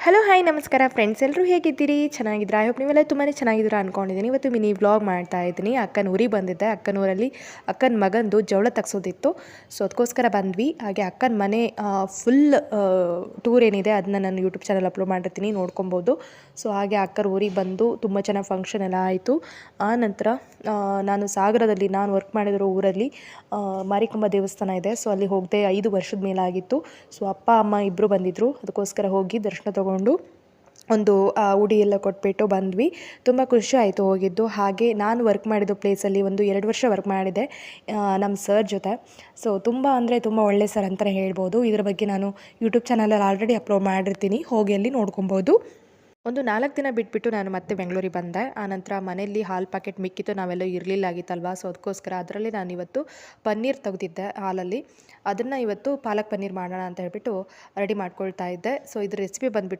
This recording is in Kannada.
ಹಲೋ ಹಾಯ್ ನಮಸ್ಕಾರ ಫ್ರೆಂಡ್ಸ್, ಎಲ್ಲರೂ ಹೇಗಿದ್ದೀರಿ? ಚೆನ್ನಾಗಿದ್ದೀರಾ? ಐ ಹೋಪ್ ನೀವೆಲ್ಲ ತುಂಬಾ ಚೆನ್ನಾಗಿದ್ದೀರಾ ಅಂದ್ಕೊಂಡಿದ್ದೀನಿ. ಇವತ್ತು ಮಿನಿ ವ್ಲಾಗ್ ಮಾಡ್ತಾ ಇದ್ದೀನಿ. ಅಕ್ಕನ ಊರಿಗೆ ಬಂದಿದ್ದೆ. ಅಕ್ಕನ ಊರಲ್ಲಿ ಅಕ್ಕನ ಮಗಂದು ಜವಳ ತಗ್ಸೋದಿತ್ತು. ಸೊ ಅದಕ್ಕೋಸ್ಕರ ಬಂದ್ವಿ. ಹಾಗೆ ಅಕ್ಕನ ಮನೆ ಫುಲ್ ಟೂರ್ ಏನಿದೆ ಅದನ್ನ ನಾನು ಯೂಟ್ಯೂಬ್ ಚಾನಲ್ ಅಪ್ಲೋಡ್ ಮಾಡಿರ್ತೀನಿ, ನೋಡ್ಕೊಬೋದು. ಸೊ ಹಾಗೆ ಅಕ್ಕನ ಊರಿಗೆ ಬಂದು ತುಂಬ ಚೆನ್ನಾಗಿ ಫಂಕ್ಷನ್ ಎಲ್ಲ ಆಯಿತು. ಆ ನಂತರ ನಾನು ಸಾಗರದಲ್ಲಿ ನಾನು ವರ್ಕ್ ಮಾಡಿದಿರೋ ಊರಲ್ಲಿ ಮಾರಿಕಾಂಬಾ ದೇವಸ್ಥಾನ ಇದೆ. ಸೊ ಅಲ್ಲಿ ಹೋಗದೆ 5 ವರ್ಷದ ಮೇಲಾಗಿತ್ತು. ಸೊ ಅಪ್ಪ ಅಮ್ಮ ಇಬ್ಬರು ಬಂದಿದ್ದರು. ಅದಕ್ಕೋಸ್ಕರ ಹೋಗಿ ದರ್ಶನ ತಗೊಂಡು ಒಂದು ಉಡಿ ಎಲ್ಲ ಕೊಟ್ಬಿಟ್ಟು ಬಂದ್ವಿ. ತುಂಬ ಖುಷಿ ಆಯಿತು ಹೋಗಿದ್ದು. ಹಾಗೆ ನಾನು ವರ್ಕ್ ಮಾಡಿದ್ದು ಪ್ಲೇಸಲ್ಲಿ ಒಂದು 2 ವರ್ಷ ವರ್ಕ್ ಮಾಡಿದೆ ನಮ್ಮ ಸರ್ ಜೊತೆ. ಸೊ ತುಂಬ ಅಂದರೆ ತುಂಬ ಒಳ್ಳೆ ಸರ್ ಅಂತಲೇ ಹೇಳ್ಬೋದು. ಇದರ ಬಗ್ಗೆ ನಾನು ಯೂಟ್ಯೂಬ್ ಚಾನಲಲ್ಲಿ ಆಲ್ರೆಡಿ ಅಪ್ಲೋಡ್ ಮಾಡಿರ್ತೀನಿ, ಹೋಗಿ ಅಲ್ಲಿ ನೋಡ್ಕೊಬೋದು. ಒಂದು 4 ದಿನ ಬಿಟ್ಬಿಟ್ಟು ನಾನು ಮತ್ತೆ ಬೆಂಗಳೂರಿಗೆ ಬಂದೆ. ಆನಂತರ ಮನೆಯಲ್ಲಿ ಹಾಲು ಪ್ಯಾಕೆಟ್ ಮಿಕ್ಕಿತ್ತು, ನಾವೆಲ್ಲೂ ಇರಲಿಲ್ಲ ಆಗಿತ್ತಲ್ವ. ಸೊ ಅದಕ್ಕೋಸ್ಕರ ಅದರಲ್ಲಿ ನಾನು ಇವತ್ತು ಪನ್ನೀರ್ ತೆಗೆದಿದ್ದೆ ಹಾಲಲ್ಲಿ. ಅದನ್ನು ಇವತ್ತು ಪಾಲಕ್ ಪನ್ನೀರ್ ಮಾಡೋಣ ಅಂತ ಹೇಳ್ಬಿಟ್ಟು ರೆಡಿ ಮಾಡ್ಕೊಳ್ತಾ ಇದ್ದೆ. ಸೊ ಇದ್ರ ರೆಸಿಪಿ ಬಂದುಬಿಟ್ಟು